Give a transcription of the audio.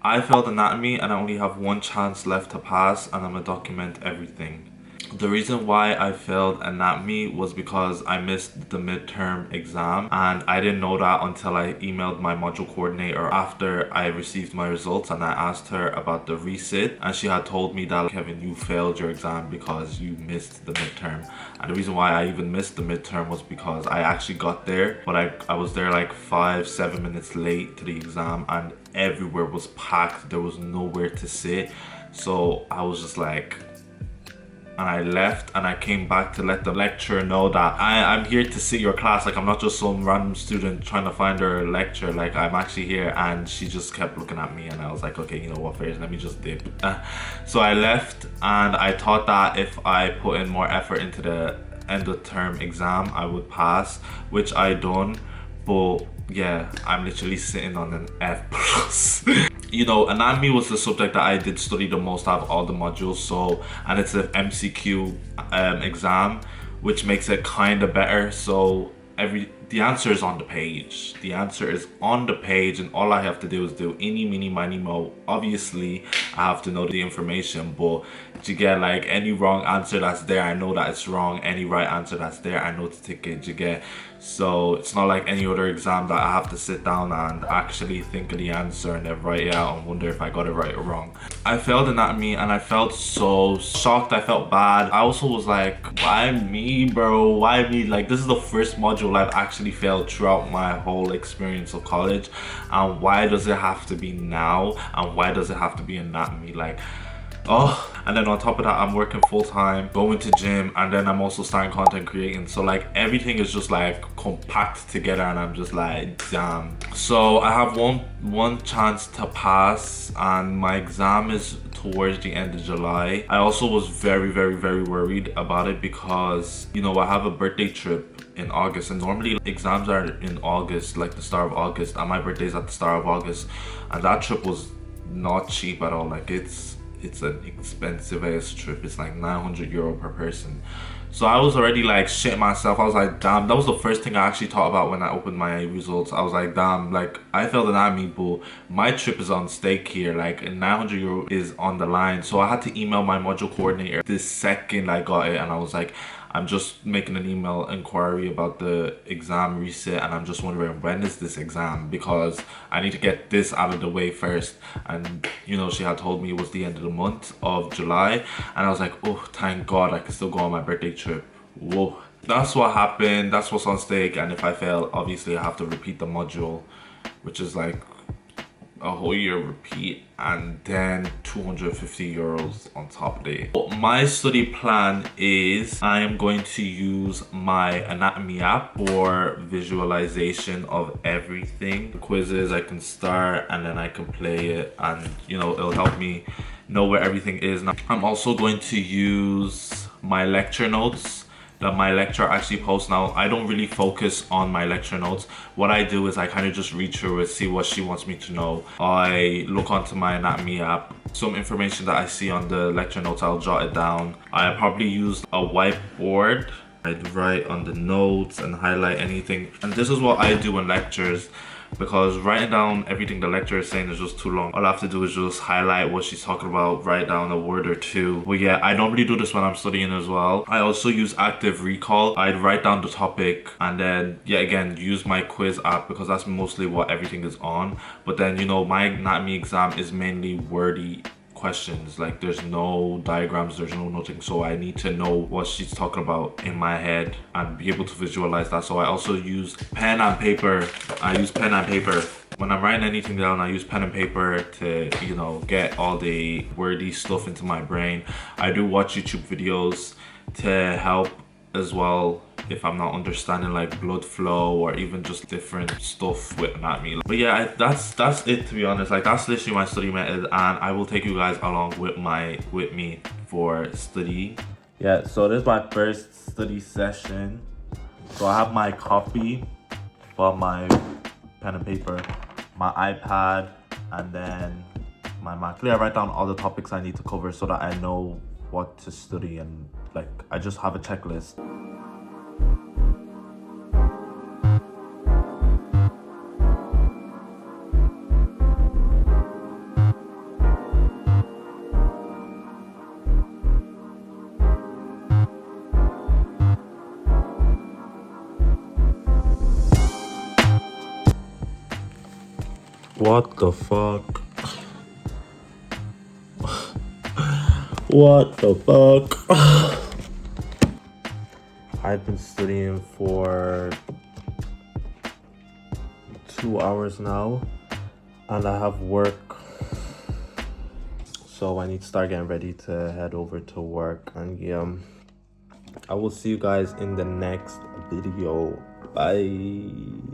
I failed anatomy and I only have one chance left to pass, and I'm gonna document everything. The reason why I failed anatomy was because I missed the midterm exam, and I didn't know that until I emailed my module coordinator after I received my results, and I asked her about the resit, and she had told me that, Kevin, you failed your exam because you missed the midterm. And the reason why I even missed the midterm was because I actually got there, but I was there like 5-7 minutes late to the exam, and everywhere was packed. There was nowhere to sit. So I was just like, and I left, and I came back to let the lecturer know that I'm here to sit your class. Like, I'm not just some random student trying to find her lecture. Like, I'm actually here. And she just kept looking at me, and I was like, okay, you know what, Fares, let me just dip. So I left, and I thought that if I put in more effort into the end of term exam, I would pass, which I done. But yeah, I'm literally sitting on an F plus. You know, anatomy was the subject that I did study the most out of all the modules. So, and it's an MCQ exam, which makes it kind of better. So the answer is on the page. The answer is on the page, and all I have to do is do any, mini, miny, mo. Obviously, I have to know the information, but you get, like, any wrong answer that's there, I know that it's wrong. Any right answer that's there, I know to take it. You get. So it's not like any other exam that I have to sit down and actually think of the answer and then write it out and wonder if I got it right or wrong. I failed anatomy, and I felt so shocked. I felt bad. I also was like, why me, bro? Why me? Like, this is the first module I've actually failed throughout my whole experience of college, and why does it have to be now? And why does it have to be anatomy? Like, oh. And then on top of that, I'm working full-time, going to gym, and then I'm also starting content creating. So like, everything is just like compact together, and I'm just like, damn. So I have one chance to pass, and my exam is towards the end of July. I also was very, very, very worried about it because, you know, I have a birthday trip in August, and normally exams are in August, like the start of August, and my birthday is at the start of August, and that trip was not cheap at all. Like, it's an expensive ass trip. It's like €900 per person. So I was already like shitting myself. I was like, damn, that was the first thing I actually thought about when I opened my results. I was like, damn, like, I failed anatomy, but my trip is on stake here. Like, €900 is on the line. So I had to email my module coordinator the second I got it, and I was like, I'm just making an email inquiry about the exam reset, and I'm just wondering, when is this exam, because I need to get this out of the way first. And you know, she had told me it was the end of the month of July, and I was like, oh, thank God, I can still go on my birthday trip. Whoa. That's what happened. That's what's on stake. And if I fail, obviously I have to repeat the module, which is like a whole year repeat, and then €250 on top of it. But my study plan is I am going to use my anatomy app for visualization of everything. The quizzes, I can start and then I can play it, and you know, it'll help me know where everything is. Now, I'm also going to use my lecture notes that my lecturer actually posts. Now, I don't really focus on my lecture notes. What I do is I kind of just read through it, see what she wants me to know. I look onto my anatomy app. Some information that I see on the lecture notes, I'll jot it down. I probably use a whiteboard. I'd write on the notes and highlight anything. And this is what I do in lectures, because writing down everything the lecturer is saying is just too long. All I have to do is just highlight what she's talking about, write down a word or two. But yeah, I normally do this when I'm studying as well. I also use active recall. I'd write down the topic and then, yeah, again, use my quiz app, because that's mostly what everything is on. But then, you know, my anatomy exam is mainly wordy questions. Like, there's no diagrams, there's no nothing, so I need to know what she's talking about in my head and be able to visualize that. So I also use pen and paper. I use pen and paper when I'm writing anything down. I use pen and paper to, you know, get all the wordy stuff into my brain. I do watch YouTube videos to help as well if I'm not understanding, like, blood flow or even just different stuff with anatomy. But yeah, that's it, to be honest. Like, that's literally my study method, and I will take you guys along with me for study. Yeah, so this is my first study session. So I have my copy for my pen and paper, my iPad, and then my Mac. I write down all the topics I need to cover so that I know what to study, and like, I just have a checklist. What the fuck? What the fuck? I've been studying for 2 hours now, and I have work, so I need to start getting ready to head over to work. And yeah, I will see you guys in the next video. Bye.